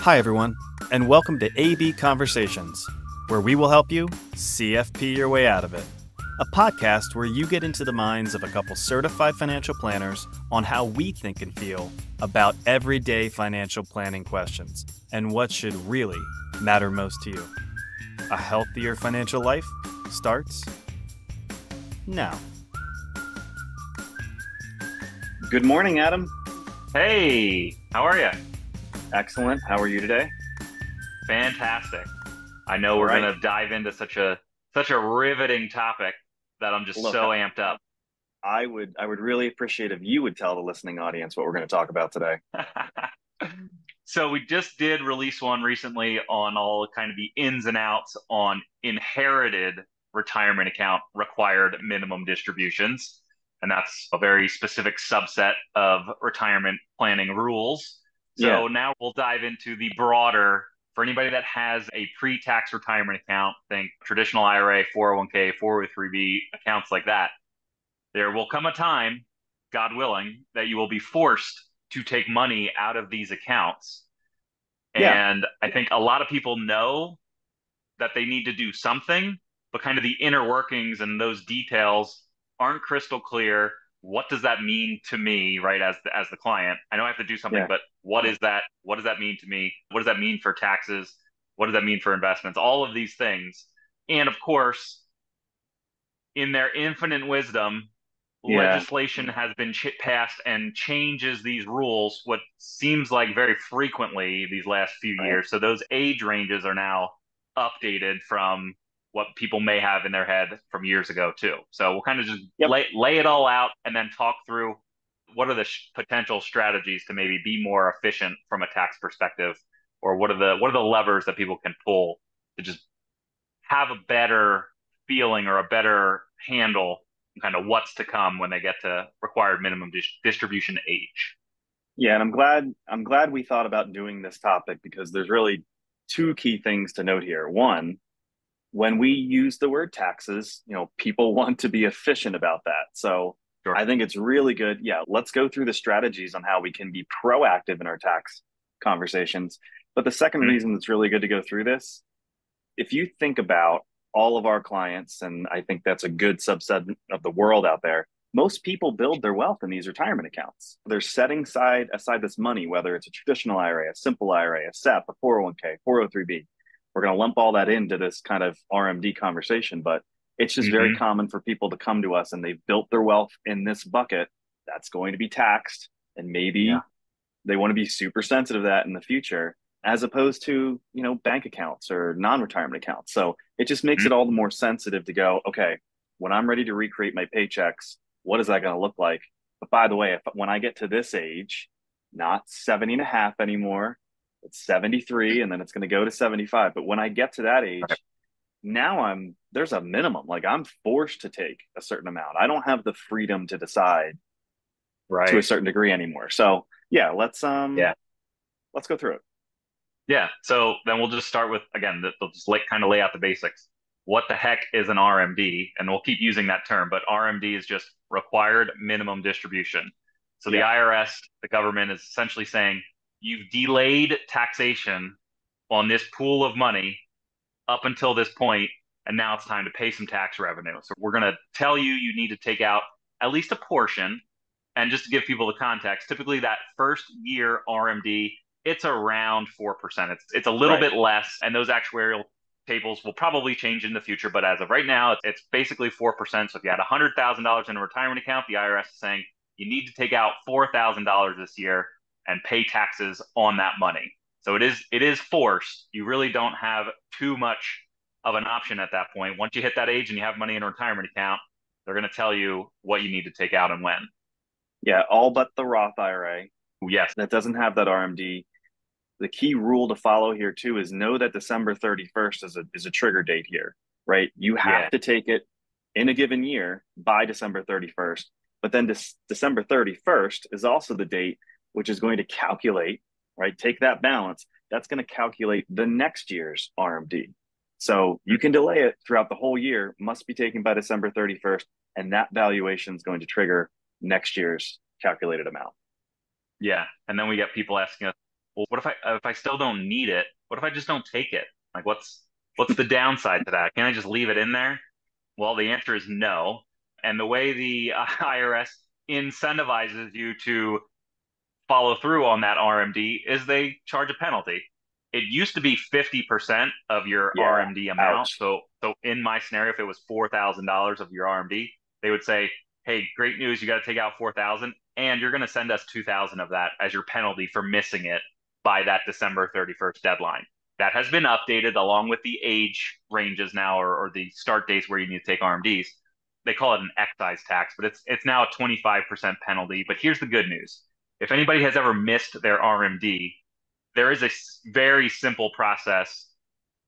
Hi, everyone, and welcome to AB Conversations, where we will help you CFP your way out of it. A podcast where you get into the minds of a couple certified financial planners on how we think and feel about everyday financial planning questions and what should really matter most to you. A healthier financial life starts now. Good morning, Adam. Hey, how are you? Excellent. How are you today? Fantastic. I know we're going to dive into such a riveting topic that I'm just so amped up. I would really appreciate if you would tell the listening audience what we're going to talk about today. So we just did release one recently on all kind of the ins and outs on inherited retirement account required minimum distributions. And that's a very specific subset of retirement planning rules. So now we'll dive into the broader, for anybody that has a pre-tax retirement account, think traditional IRA, 401k, 403b, accounts like that. There will come a time, God willing, that you will be forced to take money out of these accounts. And I think a lot of people know that they need to do something, but kind of the inner workings and those details aren't crystal clear. What does that mean to me, right, as the client? I know I have to do something, but what is that? What does that mean to me? What does that mean for taxes? What does that mean for investments? All of these things. And of course, in their infinite wisdom, legislation has been passed and changes these rules, what seems like very frequently these last few years. So those age ranges are now updated from what people may have in their head from years ago too. So we'll kind of just lay it all out and then talk through what are the potential strategies to maybe be more efficient from a tax perspective, or what are the levers that people can pull to just have a better feeling or a better handle on kind of what's to come when they get to required minimum distribution age. Yeah, and I'm glad we thought about doing this topic because there's really two key things to note here. One, when we use the word taxes, people want to be efficient about that. So I think it's really good. Yeah, let's go through the strategies on how we can be proactive in our tax conversations. But the second reason it's really good to go through this, if you think about all of our clients, and I think that's a good subset of the world out there, most people build their wealth in these retirement accounts. They're setting aside this money, whether it's a traditional IRA, a simple IRA, a SEP, a 401k, 403b. We're going to lump all that into this kind of RMD conversation, but it's just very common for people to come to us and they've built their wealth in this bucket that's going to be taxed. And maybe they want to be super sensitive to that in the future, as opposed to, bank accounts or non-retirement accounts. So it just makes it all the more sensitive to go, okay, when I'm ready to recreate my paychecks, what is that going to look like? But by the way, when I get to this age, not 70 and a half anymore, it's 73 and then it's going to go to 75. But when I get to that age, now there's a minimum. Like I'm forced to take a certain amount. I don't have the freedom to decide to a certain degree anymore. So let's go through it. Yeah. So then we'll just start with, again, they'll just kind of lay out the basics. What the heck is an RMD? And we'll keep using that term, but RMD is just required minimum distribution. So the IRS, the government, is essentially saying, you've delayed taxation on this pool of money up until this point, and now it's time to pay some tax revenue. So we're going to tell you need to take out at least a portion. And just to give people the context, typically that first year RMD, it's around 4%. It's a little bit less, and those actuarial tables will probably change in the future. But as of right now, it's basically 4%. So if you had $100,000 in a retirement account, the IRS is saying you need to take out $4,000 this year and pay taxes on that money. So it is forced. You really don't have too much of an option at that point. Once you hit that age and you have money in a retirement account, they're going to tell you what you need to take out and when. Yeah, all but the Roth IRA. Yes. That doesn't have that RMD. The key rule to follow here too is know that December 31st is a trigger date here, right? You have to take it in a given year by December 31st. But then December 31st is also the date which is going to calculate, right? Take that balance. That's going to calculate the next year's RMD. So you can delay it throughout the whole year, must be taken by December 31st, and that valuation is going to trigger next year's calculated amount. Yeah. And then we get people asking us, well, what if I still don't need it? What if I just don't take it? Like, what's the downside to that? Can I just leave it in there? Well, the answer is no. And the way the IRS incentivizes you to follow through on that RMD is they charge a penalty. It used to be 50% of your Yeah. RMD amount. Ouch. So in my scenario, if it was $4,000 of your RMD, they would say, "Hey, great news, you got to take out 4,000, and you're going to send us 2,000 of that as your penalty for missing it by that December 31st deadline." That has been updated along with the age ranges now, or the start dates where you need to take RMDs. They call it an excise tax, but it's now a 25% penalty. But here's the good news: if anybody has ever missed their RMD, there is a very simple process.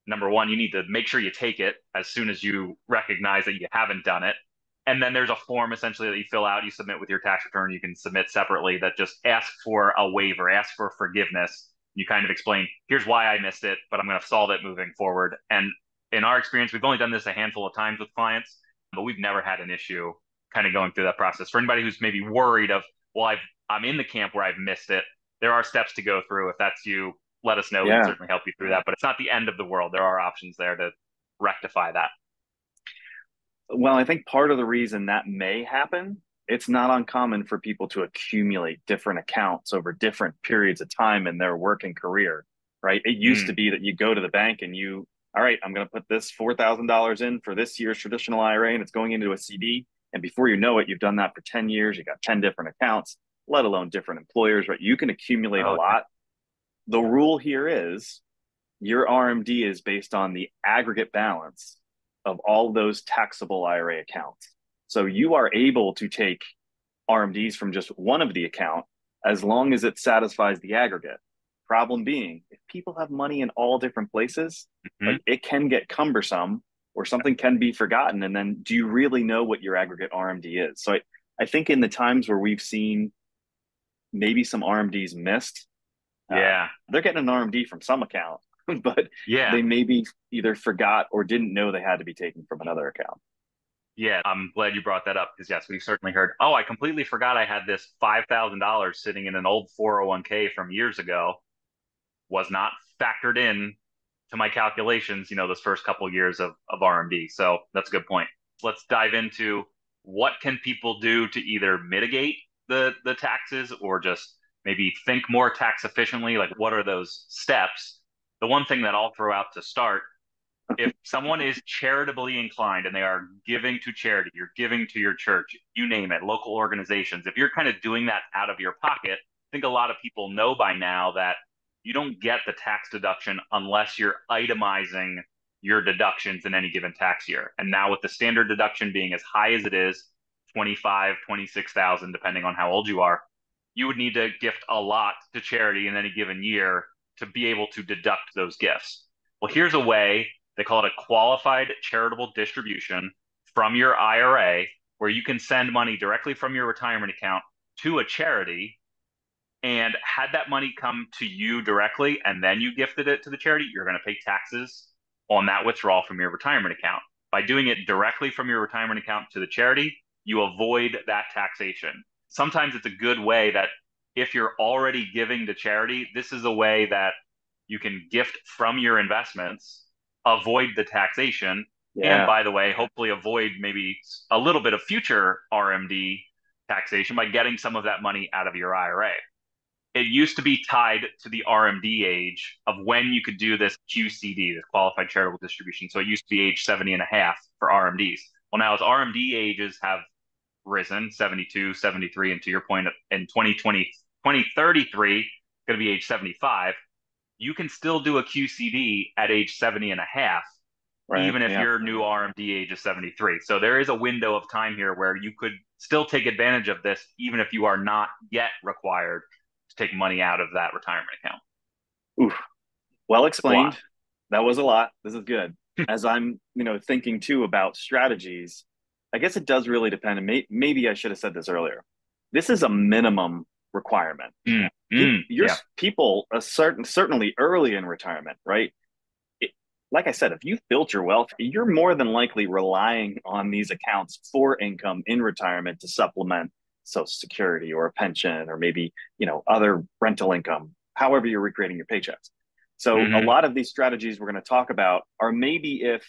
Number one, you need to make sure you take it as soon as you recognize that you haven't done it. And then there's a form essentially that you fill out, you submit with your tax return, you can submit separately that just asks for a waiver, asks for forgiveness. You kind of explain, here's why I missed it, but I'm going to solve it moving forward. And in our experience, we've only done this a handful of times with clients, but we've never had an issue kind of going through that process. For anybody who's maybe worried of, well, I'm in the camp where I've missed it, there are steps to go through. If that's you, let us know. We can Yeah. certainly help you through that, but it's not the end of the world. There are options there to rectify that. Well, I think part of the reason that may happen, it's not uncommon for people to accumulate different accounts over different periods of time in their working career, right? It used to Mm. be that you go to the bank and all right, I'm going to put this $4,000 in for this year's traditional IRA and it's going into a CD. And before you know it, you've done that for 10 years. You got 10 different accounts, let alone different employers, right? You can accumulate a Oh, lot. The rule here is your RMD is based on the aggregate balance of all those taxable IRA accounts. So you are able to take RMDs from just one of the account as long as it satisfies the aggregate. Problem being, if people have money in all different places, mhm. like it can get cumbersome or something can be forgotten. And then do you really know what your aggregate RMD is? So I think in the times where we've seen maybe some RMDs missed, Yeah. they're getting an RMD from some account, but Yeah. they maybe either forgot or didn't know they had to be taken from another account. Yeah. I'm glad you brought that up because, yes, we've certainly heard, oh, I completely forgot I had this $5,000 sitting in an old 401k from years ago, was not factored in to my calculations, those first couple of years of RMD. So that's a good point. Let's dive into what can people do to either mitigate the taxes or just maybe think more tax efficiently? Like, what are those steps? The one thing that I'll throw out to start, if someone is charitably inclined and they are giving to charity, you're giving to your church, you name it, local organizations, if you're kind of doing that out of your pocket, I think a lot of people know by now that you don't get the tax deduction unless you're itemizing your deductions in any given tax year. And now with the standard deduction being as high as it is, 25, 26,000, depending on how old you are, you would need to gift a lot to charity in any given year to be able to deduct those gifts. Well, here's a way, they call it a qualified charitable distribution from your IRA, where you can send money directly from your retirement account to a charity. And had that money come to you directly and then you gifted it to the charity, you're going to pay taxes on that withdrawal from your retirement account. By doing it directly from your retirement account to the charity, you avoid that taxation. Sometimes it's a good way that if you're already giving to charity, this is a way that you can gift from your investments, avoid the taxation, and Yeah. by the way, hopefully avoid maybe a little bit of future RMD taxation by getting some of that money out of your IRA. It used to be tied to the RMD age of when you could do this QCD, this qualified charitable distribution. So it used to be age 70 and a half for RMDs. Well, now as RMD ages have risen, 72, 73, and to your point, in 2020, 2033, it's going to be age 75, you can still do a QCD at age 70 and a half, Right. even if Yeah. your new RMD age is 73. So there is a window of time here where you could still take advantage of this, even if you are not yet required to take money out of that retirement account. Oof. Well It's a lot. explained. That was a lot. This is good. As I'm, thinking too about strategies, I guess it does really depend. And maybe I should have said this earlier. This is a minimum requirement. People certainly early in retirement, right? Like I said, if you've built your wealth, you're more than likely relying on these accounts for income in retirement to supplement Social Security or a pension or maybe, other rental income. however you're recreating your paychecks. So a Hmm. lot of these strategies we're going to talk about are maybe if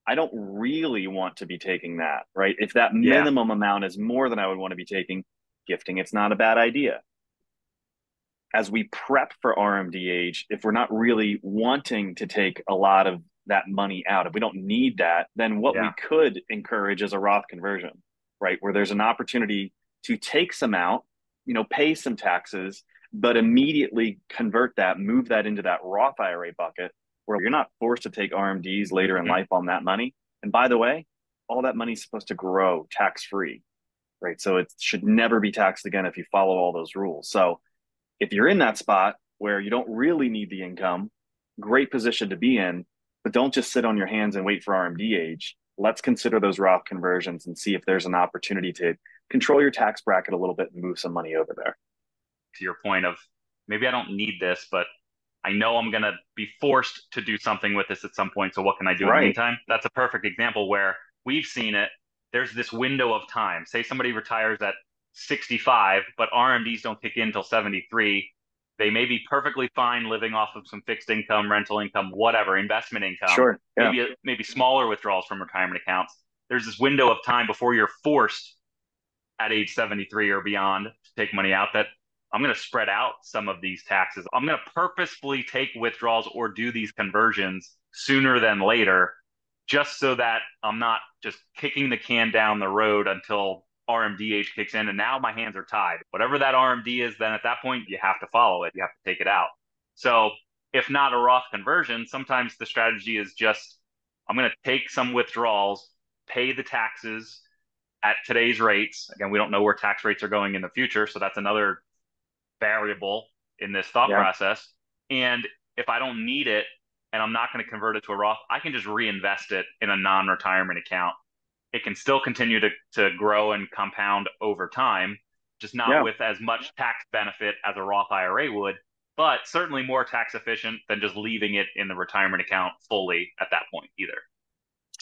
I don't really want to be taking that, right? If that Yeah. minimum amount is more than I would want to be taking, gifting, it's not a bad idea. As we prep for RMD age, if we're not really wanting to take a lot of that money out, if we don't need that, then what Yeah. we could encourage is a Roth conversion, right? Where there's an opportunity to take some out, pay some taxes, but immediately convert that, move that into that Roth IRA bucket where you're not forced to take RMDs later in Hmm. life on that money. And by the way, all that money is supposed to grow tax free, right? So it should never be taxed again if you follow all those rules. So if you're in that spot where you don't really need the income, great position to be in, but don't just sit on your hands and wait for RMD age. Let's consider those Roth conversions and see if there's an opportunity to control your tax bracket a little bit and move some money over there. To your point of maybe I don't need this, but I know I'm going to be forced to do something with this at some point. So what can I do in the Right. meantime? That's a perfect example where we've seen it. There's this window of time. Say somebody retires at 65, but RMDs don't kick in until 73. They may be perfectly fine living off of some fixed income, rental income, whatever, investment income, Sure. Yeah. maybe smaller withdrawals from retirement accounts. There's this window of time before you're forced at age 73 or beyond to take money out that I'm going to spread out some of these taxes. I'm going to purposefully take withdrawals or do these conversions sooner than later, just so that I'm not just kicking the can down the road until RMDH kicks in. And now my hands are tied. Whatever that RMD is, then at that point, you have to follow it. You have to take it out. So if not a Roth conversion, sometimes the strategy is just I'm going to take some withdrawals, pay the taxes at today's rates. Again, we don't know where tax rates are going in the future. So that's another variable in this thought Yeah. process. And if I don't need it and I'm not going to convert it to a Roth, I can just reinvest it in a non-retirement account. It can still continue to grow and compound over time, just not Yeah. with as much tax benefit as a Roth IRA would, but certainly more tax efficient than just leaving it in the retirement account fully at that point either.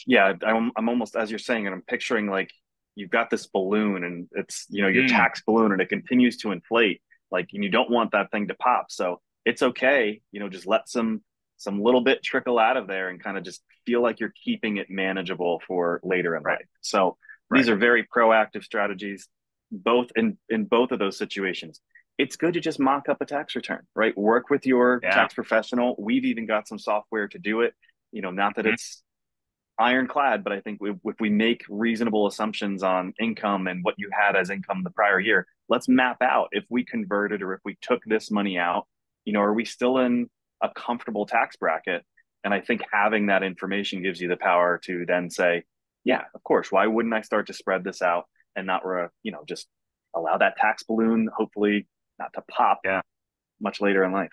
Yeah. I'm almost, as you're saying, and I'm picturing like you've got this balloon and it's, your Mm, tax balloon and it continues to inflate. Like, and you don't want that thing to pop. So it's okay, just let some little bit trickle out of there and kind of just feel like you're keeping it manageable for later in right, life. So right. these are very proactive strategies, both in both of those situations. It's good to just mock up a tax return, right? Work with your Yeah. tax professional. We've even got some software to do it. Not that Mhm. it's ironclad, but I think if we make reasonable assumptions on income and what you had as income the prior year, let's map out if we converted or if we took this money out, are we still in a comfortable tax bracket? And I think having that information gives you the power to then say, yeah, of course, why wouldn't I start to spread this out and not, just allow that tax balloon, hopefully not to pop Yeah. much later in life.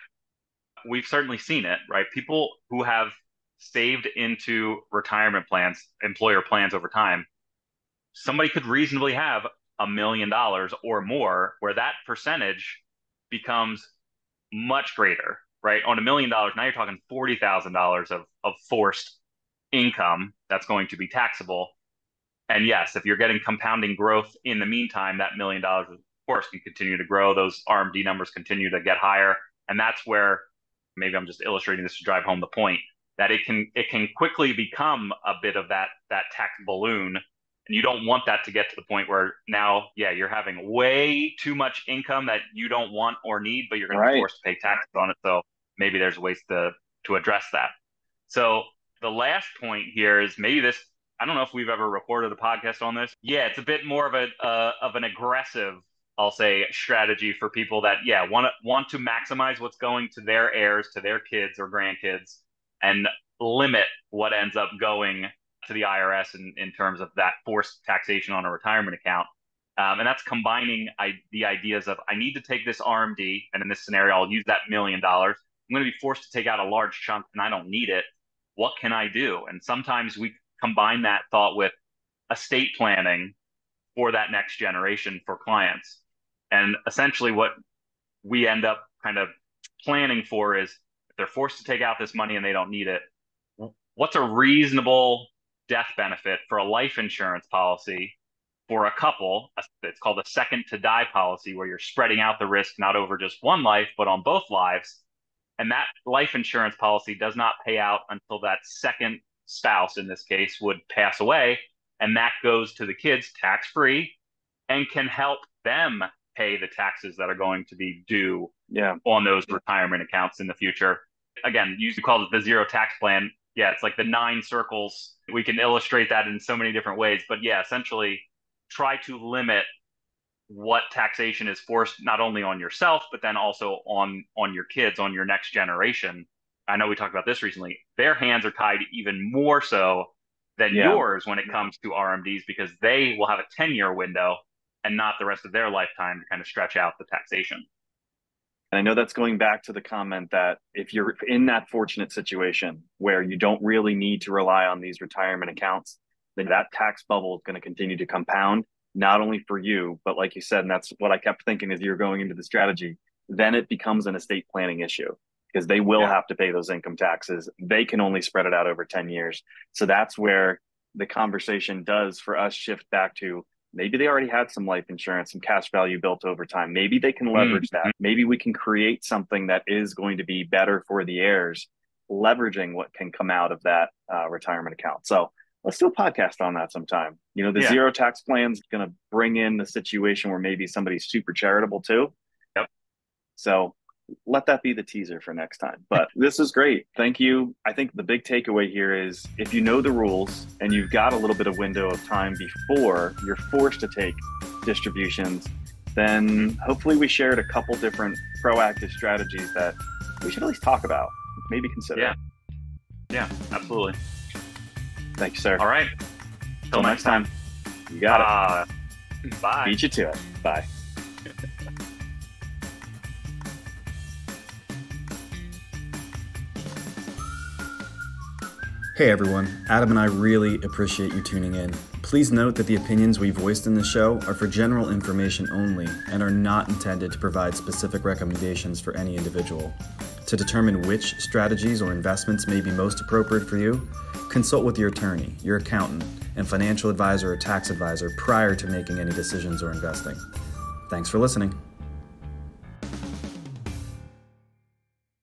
We've certainly seen it, right? People who have saved into retirement plans, employer plans over time, somebody could reasonably have $1 million or more, where that percentage becomes much greater, right? On $1 million, now you're talking $40,000 of forced income that's going to be taxable. And yes, if you're getting compounding growth in the meantime, that $1 million, of course, can continue to grow. Those RMD numbers continue to get higher. And that's where maybe I'm just illustrating this to drive home the point that it can quickly become a bit of that tax balloon. And you don't want that to get to the point where now, yeah, you're having way too much income that you don't want or need, but you're going to be Right. forced to pay taxes on it. So maybe there's ways to address that. So the last point here is maybe this. I don't know if we've ever recorded a podcast on this. Yeah, it's a bit more of an aggressive, I'll say, strategy for people that want to maximize what's going to their heirs, to their kids or grandkids, and limit what ends up going to the IRS in terms of that forced taxation on a retirement account. And that's combining the ideas of I need to take this RMD, and in this scenario, I'll use that $1 million. I'm going to be forced to take out a large chunk, and I don't need it. What can I do? And sometimes we combine that thought with estate planning for that next generation for clients. And essentially, what we end up kind of planning for is if they're forced to take out this money and they don't need it, what's a reasonable death benefit for a life insurance policy for a couple, it's called a second to die policy, where you're spreading out the risk not over just one life, but on both lives. And that life insurance policy does not pay out until that second spouse, in this case, would pass away. And that goes to the kids tax-free and can help them pay the taxes that are going to be due on those retirement accounts in the future. Again, you call it the zero tax plan. Yeah, it's like the 9 circles. We can illustrate that in so many different ways. But yeah, essentially try to limit what taxation is forced not only on yourself, but then also on your kids, on your next generation. I know we talked about this recently. Their hands are tied even more so than yours when it comes to RMDs, because they will have a 10-year window and not the rest of their lifetime to kind of stretch out the taxation. And I know that's going back to the comment that if you're in that fortunate situation where you don't really need to rely on these retirement accounts, then that tax bubble is going to continue to compound, not only for you, but like you said, and that's what I kept thinking as you're going into the strategy, then it becomes an estate planning issue because they will have to pay those income taxes. They can only spread it out over 10 years. So that's where the conversation does for us shift back to, maybe they already had some life insurance, some cash value built over time. Maybe they can leverage that. Maybe we can create something that is going to be better for the heirs, leveraging what can come out of that retirement account. So let's do a podcast on that sometime. You know, the zero tax plan is going to bring in the situation where maybe somebody's super charitable too. Yep. So let that be the teaser for next time. But this is great. Thank you. I think the big takeaway here is if you know the rules and you've got a little bit of window of time before you're forced to take distributions, then hopefully we shared a couple different proactive strategies that we should at least talk about, maybe consider. Yeah, absolutely. Thank you, sir. All right. Till next time. You got it. Bye. Beat you to it. Bye. Hey everyone, Adam and I really appreciate you tuning in. Please note that the opinions we voiced in the show are for general information only and are not intended to provide specific recommendations for any individual. To determine which strategies or investments may be most appropriate for you, consult with your attorney, your accountant, and financial advisor or tax advisor prior to making any decisions or investing. Thanks for listening.